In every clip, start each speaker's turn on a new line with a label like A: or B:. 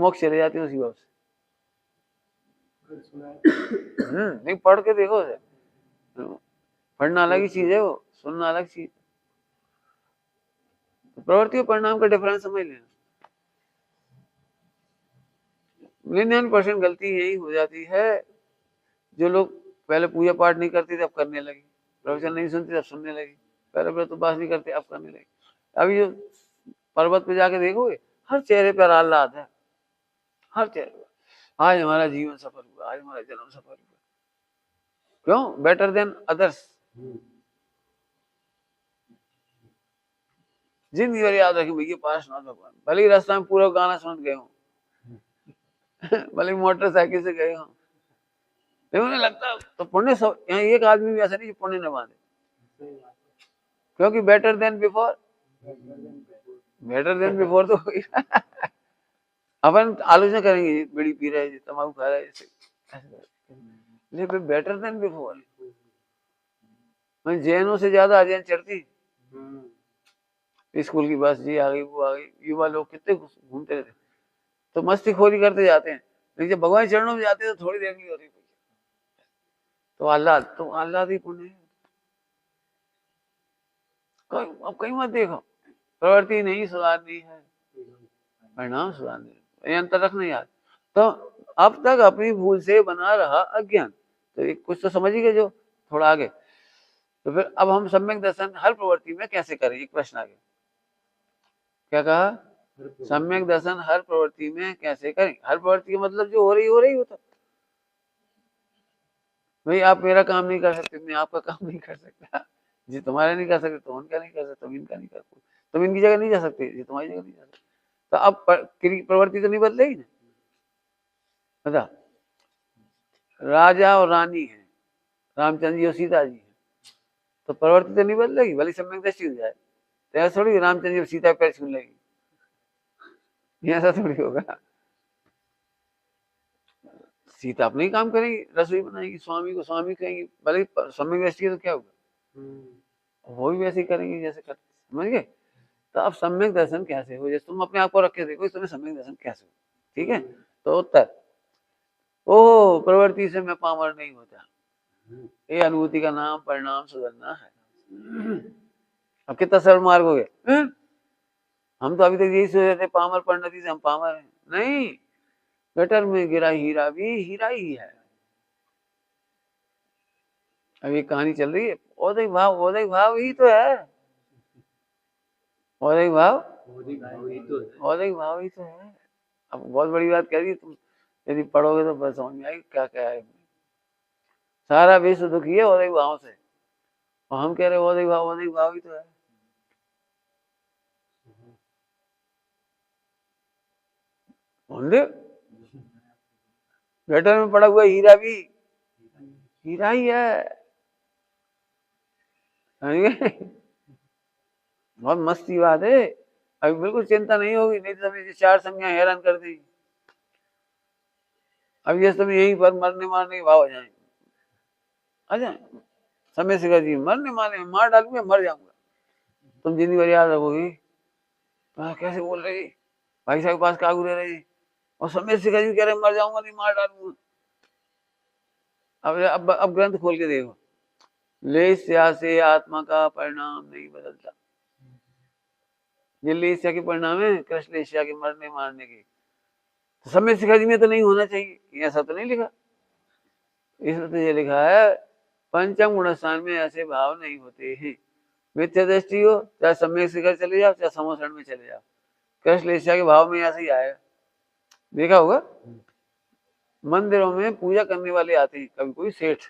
A: मोक्ष चले जाते हैं उसी भाव से। नहीं पढ़ के देखो उसे, पढ़ना अलग ही चीज है, वो सुनना अलग चीज। तो प्रवृत्ति और परिणाम का डिफरेंस समझ लेना। 99% गलती यही हो जाती है, जो लोग पहले पूजा पाठ नहीं करते थे अब करने लगे, प्रवचन नहीं सुनते अब सुनने लगे, पहले तो बात नहीं करते अब करने लगे। अभी जो पर्वत पे जाके देखोगे हर चेहरे पर आह्लाद है, हर चेहरे पर, आज हमारा जीवन सफल हुआ, आज हमारा जन्म सफल हुआ। क्यों? Better than others. जिंदगी भर याद रखें भैया पार्श्वनाथ भगवान, भले ही रास्ता में पूरा गाना सुन गए हो भले मोटरसाइकिल से गए हो, लेकिन उन्हें लगता तो पुण्य सब, यहाँ एक आदमी भी ऐसा नहीं पुण्य न बांधे, क्योंकि better than before, better than before तो अपन आलोचना करेंगे बीड़ी पी रहे, तम्बाकू खा रहे, लेकिन बेटर देन बिफोर। जैनों से ज्यादा अजैन चढ़ती, स्कूल की बस जी आ गई, वो आ गई, युवा लोग कितने घूमते रहते, तो मस्ती खोरी करते जाते हैं, लेकिन जब भगवान चरणों में जाते हैं तो थोड़ी देर की होती, तो आह्लाद ही पुण्य है। अब कहीं मत देखो, प्रवृत्ति नहीं सुधारनी है, परिणाम सुधारने, अंतर रखना याद। तो अब तक अपनी भूल से बना रहा अज्ञान, तो एक कुछ तो समझिए जो थोड़ा आगे। तो फिर अब हम सम्यक दर्शन हर प्रवृत्ति में कैसे करें, एक प्रश्न आगे। क्या कहा? सम्यक दर्शन हर प्रवृत्ति में कैसे करें। हर प्रवृत्ति का मतलब जो हो रही होता। भाई आप मेरा काम नहीं कर सकते, मैं आपका काम नहीं कर सकता, जी तुम्हारा नहीं कर सकते तो उनका नहीं कर सकते, तुम इनका नहीं कर सकते, तुम इनकी जगह नहीं जा सकते, जी तुम्हारी जगह नहीं जा सकते। तो अब प्रवृत्ति तो नहीं बदलेगी ना। बता, राजा और रानी है, रामचंद्र जी और सीता जी है, तो प्रवृत्ति तो नहीं बदलेगी, भले सम्यक दृष्टि हो जाए, तो ऐसा थोड़ी रामचंद्र जी और सीता पैर छूने लगेगी, ऐसा थोड़ी होगा। सीता अपने ही काम करेंगी, रसोई बनाएगी, स्वामी को स्वामी कहेंगी, भले सम्यक दृष्टि तो क्या होगा, वो भी वैसे ही करेंगे जैसे करते, समझ गए। तो अब सम्यक दर्शन कैसे हो, जैसे तुम अपने आप को रख के देखो तुम्हें सम्यक दर्शन कैसे हो, ठीक है। तो उत्तर, ओ प्रवृत्ति से मैं पामर नहीं होता, ये अनुभूति का नाम परिणाम सुधरना है। अब कितना सरल मार्ग हो गया। हम तो अभी तक यही सोच रहे थे पामर परिणति से हम पामर हैं, नहीं, गटर में गिरा हीरा भी हीरा ही है। अब ये कहानी चल रही है, ओदय भाव ही तो है, ओदय भाव ही तो है। अब बहुत बड़ी बात कह दी तुम, यदि पढ़ोगे तो बस समझ में आएगी क्या क्या है। सारा विश्व दुखी है ओदय भाव से, और हम कह रहे ओदय भाव ही तो है। गटर में पड़ा हुआ हीरा भी हीरा ही है। बहुत मस्ती बात है, अभी बिल्कुल चिंता नहीं होगी, नहीं तो तुम्हें 4 संज्ञा हैरान कर दी। अब ये तुम यहीं पर मरने मारने के भाव हो जाए, अच्छा समय से जी मरने मारने मार डालूंगा, मर जाऊंगा, तुम जिंदगी भर याद रखोगी कैसे बोल रही भाई साहब के पास कागू रह रही, और समय से कह रहे मर जाऊंगा नहीं मार डालूंगा। अब ग्रंथ खोल के देखो, लेस्या से आत्मा का परिणाम नहीं बदलता। ये लेस्या के परिणाम है कृष्ण लेस्या के मरने मारने के, तो समय शिखर में तो नहीं होना चाहिए, ऐसा तो नहीं लिखा। इसमें तो ये लिखा है पंचम गुण स्थान में ऐसे भाव नहीं होते हैं। मिथ्या दृष्टि हो चाहे सम्यक शिखर चले जाओ चाहे समोषण में चले जाओ, कृष्ण लेस्या के भाव में ऐसे ही आएगा। देखा होगा मंदिरों में पूजा करने वाले आते हैं, कभी कोई सेठ,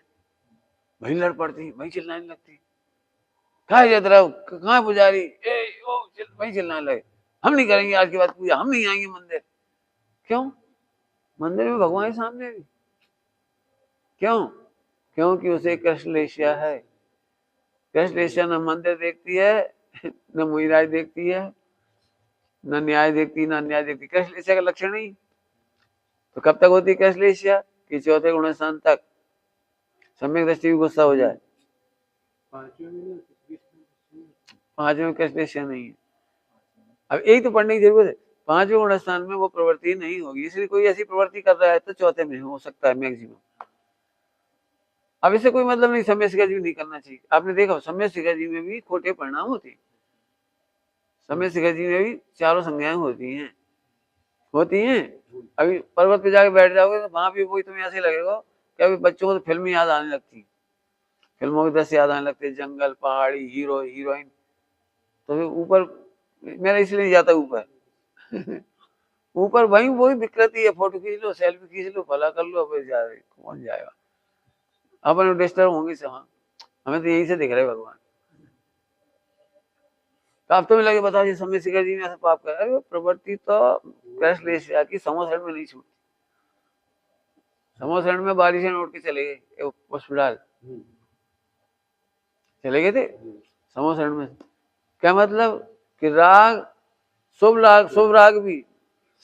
A: वही लड़ पड़ती, वही चिल्लाने लगती, कहाँ पुजारी, वही चिल्लाने लगे, हम नहीं करेंगे आज के बाद पूजा, हम नहीं आएंगे मंदिर। क्यों? मंदिर में भगवान के सामने भी, क्यों? क्योंकि उसे कृष्ण लेस्या है। कृष्ण लेस्या न मंदिर देखती है, न मुहिराज देखती है, न न्याय देखती, न अन्याय देखती, कृष्ण लेस्या का लक्षण नहीं। तो कब तक होती कृष्ण लेस्या कि चौथे गुण स्थान तक सम्यक दृष्टि भी गुस्सा हो जाए। 5वें में कृष्ण लेस्या नहीं है। अब यही तो पढ़ने की जरूरत है, 5वें गुण स्थान में वो प्रवृत्ति नहीं होगी, इसलिए कोई ऐसी प्रवृत्ति कर रहा है तो चौथे में हो सकता है मैक्सिमम। अब इससे कोई मतलब नहीं सम्यक शिखा जीव नहीं करना चाहिए। आपने देखा सम्यक शिखा जीव में भी खोटे परिणाम होते हैं, सम्यक शिखा जीव में भी चारों संज्ञाएं होती हैं। अभी पर्वत पे जाके बैठ जाओगे तो वहां भी वही तुम्हें ऐसे लगेगा कि अभी बच्चों को तो फिल्म याद आने लगती है, फिल्मों के दृश्य याद आने लगते हैं, जंगल, पहाड़ी, हीरो हीरोइन। तो फिर ऊपर मेरा इसलिए नहीं जाता ऊपर ऊपर वही वही विकृति है, फोटो खींच लो, सेल्फी खींच लो, भला कर लो, फिर जा रहे कौन जाएगा, अपन डिस्टर्ब होंगे से। हाँ, हमें तो यही से दिख रहे भगवान। तो अब तुम्हें लगे बताओ ये सम्यक शिखा जी में ऐसा पाप कर, अरे प्रवृत्ति तो क्रैश की समोसरण में नहीं छूटती। समोसरण में बारिश में उठ के चले गए अस्पताल, चले गए थे समोसरण में, क्या मतलब कि राग शुभ राग भी,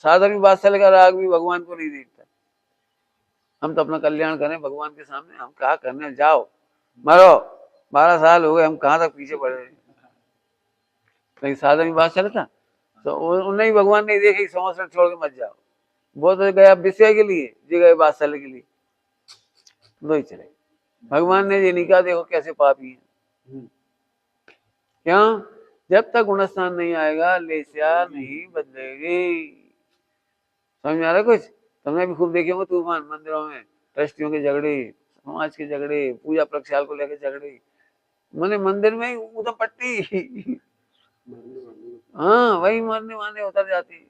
A: साधारण बात चलेगा, राग भी भगवान को नहीं देखता। हम तो अपना कल्याण करें भगवान के सामने, हम क्या करने, जाओ मरो, 12 साल हो गए, हम कहाँ तक पीछे पड़े। लेकिन साधारण बात चलता तो उन्हें भगवान नहीं देखे, समोसरण छोड़ के मत जाओ, वो तो गया विषय के लिए, जी गए बादशाह के लिए, दो ही चले। भगवान ने ये नहीं कहा देखो कैसे पापी है, क्यों, जब तक गुणस्थान नहीं आएगा लेस्या नहीं बदलेगी। समझ में आ रहा कुछ? तुमने भी खूब देखे होंगे तूफान मंदिरों में, ट्रस्टियों के झगड़े, समाज के झगड़े, पूजा प्रक्षाल को लेकर झगड़े, मैंने मंदिर में ही उधम पट्टी हाँ वही मरने वाले उतर जाती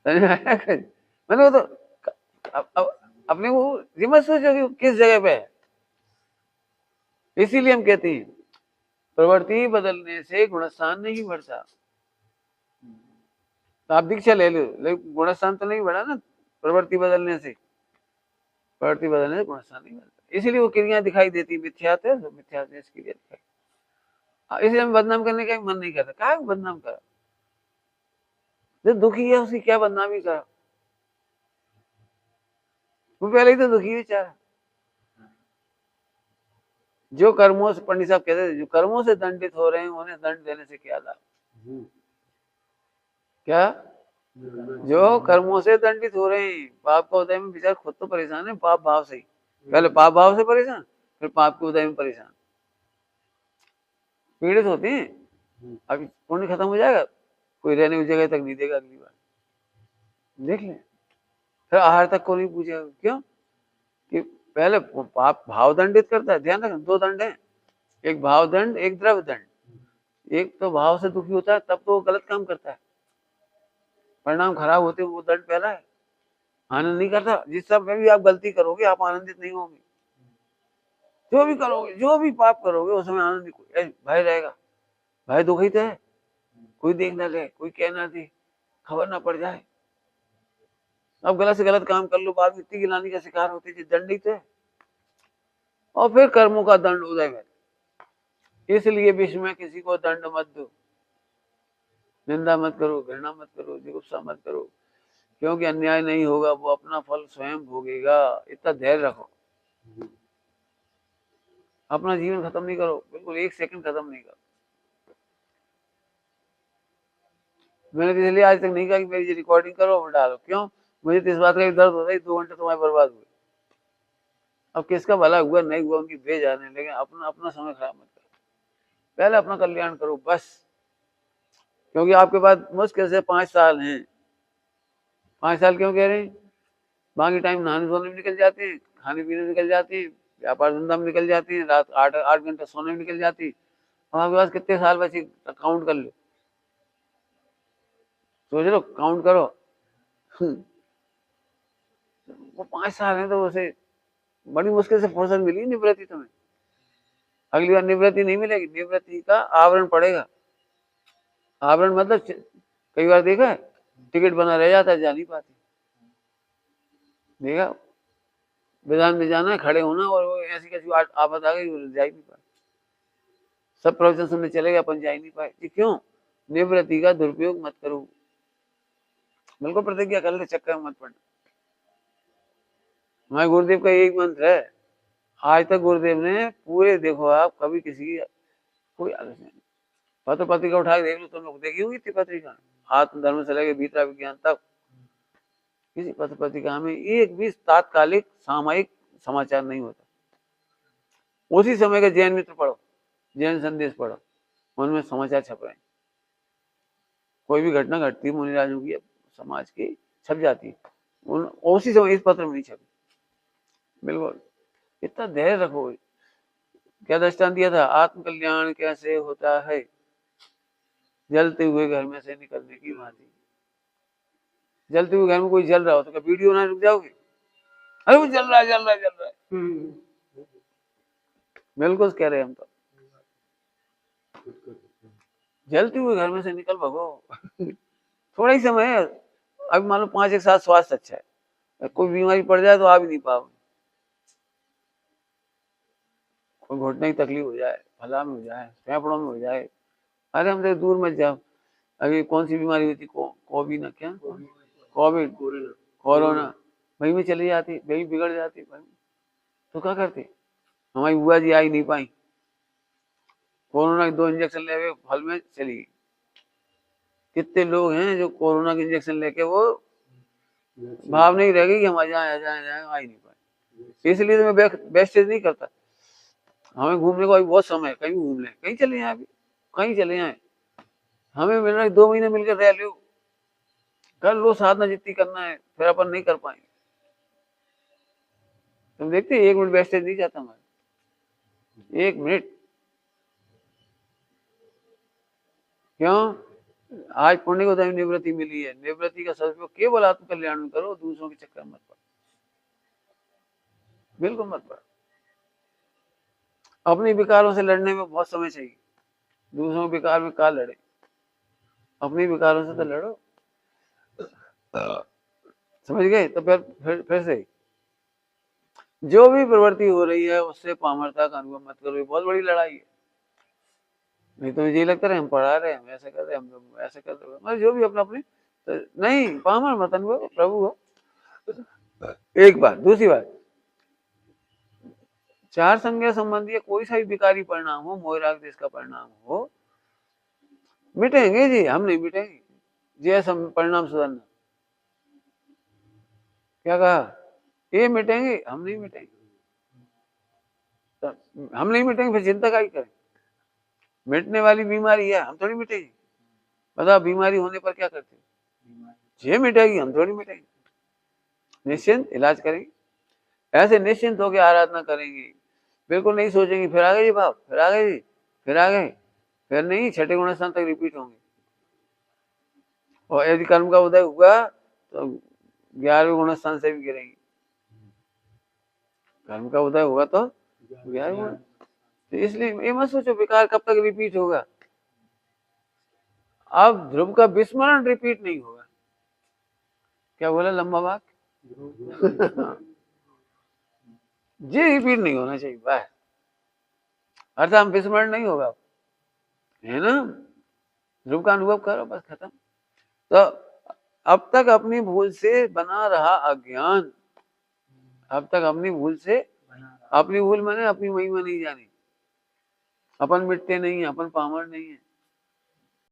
A: मैंने वो तो अपने वो रिमत सोचो कि किस जगह पे है। इसीलिए हम कहते हैं प्रवृत्ति बदलने से गुणस्थान नहीं बढ़ता। तो आप दीक्षा ले लो, लेकिन गुणस्थान तो नहीं बढ़ा ना प्रवृत्ति बदलने से, प्रवृत्ति बदलने से गुणस्थान नहीं बढ़ता। इसीलिए वो क्रिया दिखाई देती, मिथ्यात्व है, मिथ्यात्व इसकी क्रिया दिखाई। इसलिए हम बदनाम करने का मन नहीं करता, क्या बदनाम करा, जो दुखी है उसकी क्या बदनामी करा, वो पहले ही तो दुखी बेचारा। जो कर्मों से, पंडित साहब कहते थे, जो कर्मों से दंडित हो रहे हैं उन्हें दंड देने से क्या लाभ, क्या, जो कर्मों से दंडित हो रहे हैं, पाप का उदय में बेचारा खुद तो परेशान है, पाप भाव से ही, पहले पाप भाव से परेशान, फिर पाप के उदय में परेशान, पीड़ित होते हैं। अभी पुण्य खत्म हो जाएगा, कोई रहने की जगह तक नहीं देगा, अगली बार देख लें, फिर आहार तक को नहीं पूछेगा, क्यों कि पहले पाप भाव दंडित करता है। ध्यान रखना, दो दंड है, एक भाव दंड, एक द्रव्य दंड। एक तो भाव से दुखी होता है तब तो वो गलत काम करता है, परिणाम खराब होते हैं, वो दंड पहला है। आनंद नहीं करता, जिस समय भी आप गलती करोगे आप आनंदित नहीं होंगे, जो भी करोगे, जो भी पाप करोगे उस समय आनंद भय रहेगा, भय दुखी तो है, कोई देख ना ले, कोई कह ना दे, खबर ना पड़ जाए, अब गलत से गलत काम कर लो, बाद में इतनी गिलानी का शिकार होते हैं, दंडित है। और फिर कर्मों का दंड उदय में, इसलिए विश्व में किसी को दंड मत दो, निंदा मत करो, घृणा मत करो, जुगुप्सा मत करो, क्योंकि अन्याय नहीं होगा, वो अपना फल स्वयं भोगेगा, इतना धैर्य रखो। अपना जीवन खत्म नहीं करो, बिल्कुल एक सेकंड खत्म नहीं करो। मैंने तो इसलिए आज तक नहीं कहा कि मेरी रिकॉर्डिंग करो और डालो, क्यों, मुझे तो इस बात का दर्द होता है 2 घंटे तुम्हारे बर्बाद हुए। अब किसका भला हुआ नहीं हुआ उनकी बेजाने, लेकिन अपना समय खराब मत करो, पहले अपना कल्याण करो बस। क्योंकि आपके पास मुश्किल से 5 साल हैं, 5 साल क्यों कह रहे हैं, बाकी टाइम नहाने धोने में निकल जाते हैं, खाने पीने में निकल जाते हैं, व्यापार धंधा में निकल जाती है, रात 8 घंटे सोने में निकल जाती है। अब आपके पास कितने साल बचे, काउंट कर लो, सोच लो, काउंट करो वो 5 साल है तो उसे बड़ी मुश्किल से फुर्सत मिली निवृत्ति तुम्हें। अगली बार निवृत्ति नहीं मिलेगी, निवृत्ति का आवरण पड़ेगा। आवरण मतलब कई बार देखा है टिकट बना रह जाता है, जा नहीं पाती, देखा विधान में जाना है, खड़े होना, और वो ऐसी कैसी आफत आ गई, जा ही नहीं पाए, सब प्रवचन सुनने चले गए, अपन जा ही नहीं पाए। क्यों, निवृत्ति का दुरुपयोग मत करो, बिल्कुल प्रतिज्ञा कर ले, चक्कर मत पड़ना। हमारे गुरुदेव का एक मंत्र है, आज तक गुरुदेव ने पूरे, देखो आप कभी किसी कोई आलस्य नहीं। पत्र पत्रिका उठा के देख लो, तुम लोग देखी होगी इतनी पत्रिका, आत्मधर्म से लेके भीतरा विज्ञान तक, किसी पत्र पत्रिका में एक भी तात्कालिक सामयिक समाचार नहीं होता। उसी समय का जैन मित्र पढ़ो, जैन संदेश पढ़ो, उनमें समाचार छप रहे हैं। कोई भी घटना घटती है मुनिराजों की, समाज की, छप जाती है, उसी समय इस पत्र में नहीं छपी। बिल्कुल, इतना धैर्य रखो। क्या दृष्टांत दिया था, आत्म कल्याण कैसे होता है, जलते हुए घर में से निकलने की भांति। जलते हुए घर में कोई जल रहा हो तो क्या वीडियो ना रुक जाओगे, अरे वो जल रहा है, जल रहा है, जल रहा है। बिल्कुल कह रहे हैं हम तो, जलते हुए घर में से निकल भगो। थोड़ा ही समय है, अभी मान लो 5 एक साथ स्वास्थ्य अच्छा है, कोई बीमारी पड़ जाए तो आ भी नहीं पाओगे, कोई घुटने की तकलीफ हो जाए, फला में हो जाए, फेफड़ों में हो जाए, अरे हमसे दूर मत जाओ। अभी कौन सी बीमारी हुई थी, कोविड, क्या कोविड, कोरोना, वहीं में चली जाती, वहीं बिगड़ जाती, तो क्या करते। हमारी बुआ जी आई नहीं पाई, कोरोना के 2 इंजेक्शन ले गए, फल में चली गई। कितने लोग हैं जो कोरोना के इंजेक्शन लेके वो भाव नहीं रह गई कि हम आ जाए, आ ही नहीं पाए। इसलिए तो मैं वेस्टेज नहीं करता। हमें घूमने को अभी बहुत समय है, कहीं घूम लें, कहीं चले जाए, अभी कहीं चले जाए, हमें मिल रहा है 2 महीने मिलकर रह लो, कर लो साधना जितनी करना है, फिर अपन नहीं कर पाएंगे। तुम देखते 1 मिनट वेस्टेज नहीं जाता हमारा, 1 मिनट। क्यों? आज पुण्य को निवृत्ति मिली है, निवृत्ति का सदुपयोग केवल आत्म कल्याण में करो, दूसरों के चक्कर मत पड़ो, बिल्कुल मत पड़ो। अपने विकारों से लड़ने में बहुत समय चाहिए, दूसरों के विकार में क्या लड़े, अपने विकारों से तो लड़ो। समझ गए? तो फिर से जो भी प्रवृत्ति हो रही है उससे पामरता का अनुभव मत करो, ये बहुत बड़ी लड़ाई है। नहीं तो ये लगता है हम पढ़ा रहे हैं, हम ऐसा कर रहे हैं, हम ऐसा कर रहे हैं, मतलब जो भी अपना अपने, तो नहीं, पामर मत अनुभव, प्रभु हो। एक बात। दूसरी बात, 4 संज्ञा संबंधी कोई सा भी विकारी परिणाम हो, मोहराग देश का परिणाम हो, मिटेंगे जी, हम नहीं मिटेंगे। जैसा परिणाम सुधरना, क्या कहा, ये मिटेंगे, हम नहीं मिटेंगे। तो हम नहीं मिटेंगे, फिर चिंता का ही करें। मिटने वाली बीमारी है, हम थोड़ी मिटेगी। बताओ बीमारी होने पर क्या करते, ये मिटेगी, हम थोड़ी मिटेंगे। निश्चिंत इलाज करेंगे, ऐसे निश्चिंत होकर आराधना करेंगे, बिल्कुल नहीं सोचेंगे फिर आ गए जी भाव, फिर आ गए जी, फिर आ गए, फिर नहीं, 6ठे गुणस्थान तक रिपीट होंगे। और यदि कर्म का उदय हुआ तो 11वें गुणस्थान से भी गिरेंगे। कर्म का उदय होगा तो 11वें गुण। तो इसलिए ये मत सोचो विकार कब तक रिपीट होगा। अब ध्रुव का विस्मरण रिपीट नहीं होगा। क्या बोला लंबा वाक्य? जी रिपीट नहीं होना चाहिए, बस अर्थात विस्मरण नहीं होगा, है ना। ध्रुव का अनुभव करो, बस खत्म। तो अब तक अपनी भूल से बना रहा अज्ञान, अब तक अपनी भूल से, अपनी भूल मैंने अपनी महिमा नहीं जानी। अपन मिटते नहीं है, अपन पामर नहीं है,